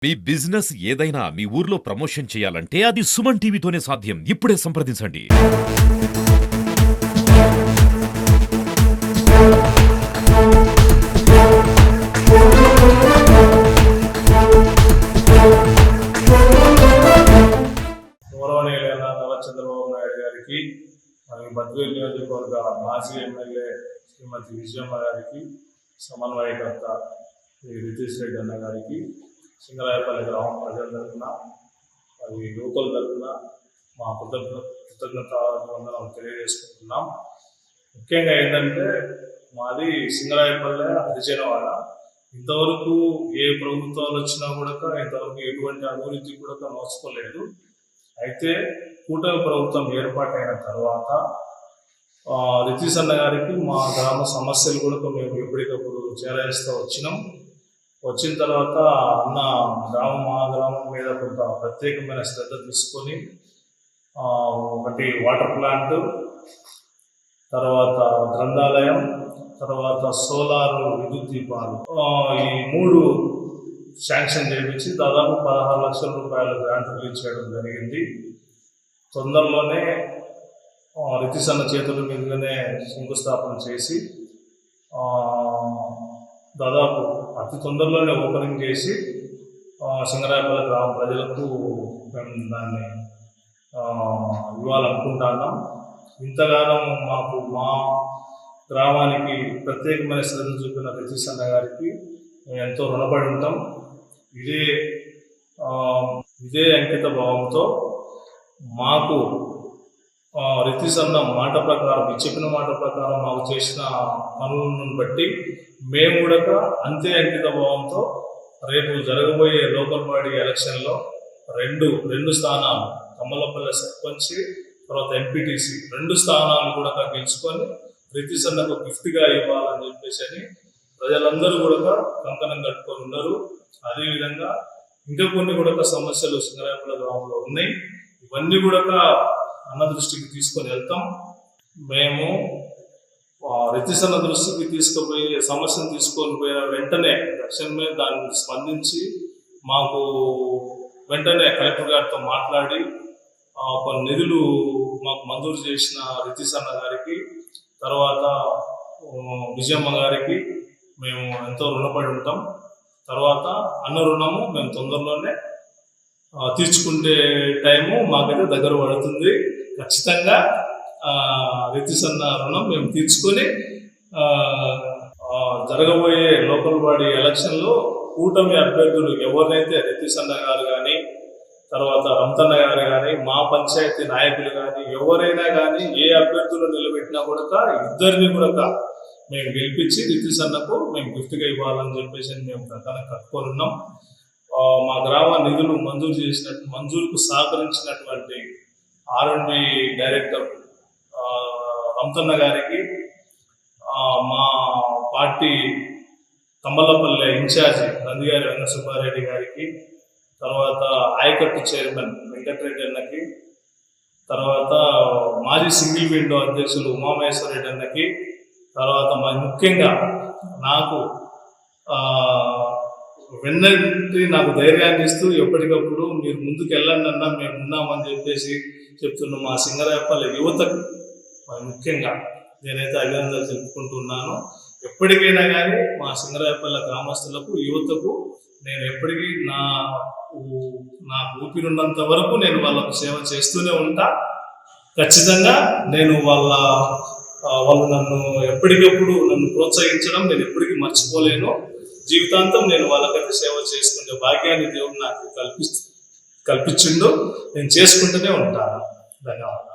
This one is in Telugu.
మీ బిజినెస్ ఏదైనా మీ ఊర్లో ప్రమోషన్ చేయాలంటే అది సుమన్ టీవీతోనే సాధ్యం. ఇప్పుడే సంప్రదించండి. గౌరవనీయులైన నారా చంద్రబాబు నాయుడు గారికి, బద్వేలు నియోజకవర్గ మాజీ ఎమ్మెల్యే శ్రీమతి విజయమ్మ గారికి, సమన్వయకర్త శ్రీ రితీష్ రెడ్డి అన్న గారికి, సింగరాయపల్లి గ్రామం ప్రజల తరఫున, అది లోకల్ తరఫున మా కృతజ్ఞత వందనం తెలియజేసుకుంటున్నాం. ముఖ్యంగా ఏంటంటే మాది సింగరాయపల్లె హరిజనవాడ. ఇంతవరకు ఏ ప్రభుత్వాలు వచ్చినా కూడా ఇంతవరకు ఎటువంటి అభివృద్ధి కూడా నోచుకోలేదు. అయితే కూటమి ప్రభుత్వం ఏర్పాటైన తర్వాత రితీష్ అన్న గారికి మా గ్రామ సమస్యలు కూడా మేము ఎప్పటికప్పుడు చేరవేస్తూ వచ్చిన తర్వాత అన్న మా గ్రామం మీద కొంత ప్రత్యేకమైన శ్రద్ధ తీసుకొని ఒకటి వాటర్ ప్లాంట్, తర్వాత గ్రంథాలయం, తర్వాత సోలార్ విద్యుత్ దీపాలు, ఈ 3 శాంక్షన్ చేయించి దాదాపు 16 లక్షల రూపాయల గ్రాంట్ రిలీజ్ చేయడం జరిగింది. తొందరలోనే రితీష్ అన్న చేతుల మీదుగానే శంకుస్థాపన చేసి దాదాపు అతి తొందరలోనే ఓపెనింగ్ చేసి సింగరాయపల్లి గ్రామ ప్రజలకు మేము దాన్ని ఇవ్వాలనుకుంటున్నాం. ఇంతగానో మాకు మా గ్రామానికి ప్రత్యేకమైన శ్రద్ధ చూపిన రితీష్ అన్న గారికి మేము ఎంతో రుణపడి ఉంటాం. ఇదే అంకిత భావంతో మాకు రితీష్ అన్న మాట ప్రకారం, చెప్పిన మాట ప్రకారం మాకు చేసిన పనులను బట్టి మేము కూడా అంతే అంకిత భావంతో రేపు జరగబోయే లోకల్ బాడీ ఎలక్షన్లో రెండు స్థానాలు, కమ్మలపల్లి సర్పంచ్, తర్వాత ఎంపీటీసీ 2 స్థానాలు కూడా గెలుచుకొని రితీష్ అన్నకు గిఫ్ట్గా ఇవ్వాలని చెప్పేసి ప్రజలందరూ కూడా కంకణం కట్టుకొని ఉన్నారు. అదేవిధంగా ఇంకా కొన్ని కూడా సమస్యలు సింగరాయపల్లి గ్రామంలో ఉన్నాయి. ఇవన్నీ కూడా అన్న దృష్టికి తీసుకొని వెళ్తాం. మేము రితీష్ అన్న దృష్టికి తీసుకుపోయి సమస్యను తీసుకొని పోయిన వెంటనే తక్షణమే దాన్ని స్పందించి మాకు వెంటనే కలెక్టర్ గారితో మాట్లాడి కొన్ని నిధులు మాకు మంజూరు చేసిన రితీష్ అన్న గారికి, తర్వాత విజయమ్మ గారికి మేము ఎంతో రుణపడి ఉంటాం. తర్వాత అన్న రుణము మేము తొందరలోనే తీర్చుకుంటే టైము మాకైతే దగ్గర పడుతుంది. ఖచ్చితంగా రితీష్ అన్న రుణం మేము తీర్చుకొని జరగబోయే లోకల్ బాడీ ఎలక్షన్లో కూటమి అభ్యర్థులు ఎవరినైతే రితీష్ అన్న గారు కానీ, తర్వాత రంతన్న గారు కానీ, మా పంచాయతీ నాయకులు కానీ, ఎవరైనా కానీ ఏ అభ్యర్థులు నిలబెట్టినా కూడా ఇద్దరిని కూడా మేము గెలిపించి రితీష్ అన్నకు మేము గిఫ్ట్గా ఇవ్వాలని చెప్పేసి మేము ప్రకారం కట్టుకొని ఉన్నాం. మా గ్రామ నిధులు మంజూరుకు సహకరించినటువంటి R&B డైరెక్టర్ రంతన్న గారికి, మా పార్టీ కమ్మలపల్లె ఇన్ఛార్జి నందిగారి వెంకట సుబ్బారెడ్డి గారికి, తర్వాత ఆయకట్టు చైర్మన్ వెంకటరెడ్డి అన్నకి, తర్వాత మాజీ సింగిల్ విండో అధ్యక్షులు ఉమామహేశ్వరరెడ్డి అన్నకి, తర్వాత ముఖ్యంగా నాకు వెన్నటి నాకు ధైర్యాన్ని ఇస్తూ ఎప్పటికప్పుడు మీరు ముందుకు వెళ్ళండి అన్నా మేము ఉన్నామని చెప్పేసి చెప్తున్న మా సింగరాయపల్లి యువతకు ముఖ్యంగా నేనైతే అభినందనలు తెలుపుకుంటున్నాను. ఎప్పటికైనా కానీ మా సింగరాయపల్లి గ్రామస్తులకు, యువతకు నేను ఎప్పటికీ నాకు ఊపిరిన్నంత వరకు నేను వాళ్ళకు సేవ చేస్తూనే ఉంటా. ఖచ్చితంగా నేను వాళ్ళు నన్ను ఎప్పటికప్పుడు ప్రోత్సహించడం నేను ఎప్పటికీ మర్చిపోలేను. జీవితాంతం నేను వాళ్ళకైతే సేవ చేసుకునే భాగ్యాన్ని దేవుడు నాకు కల్పించిండు. నేను చేసుకుంటూనే ఉంటాను. ధన్యవాదాలు.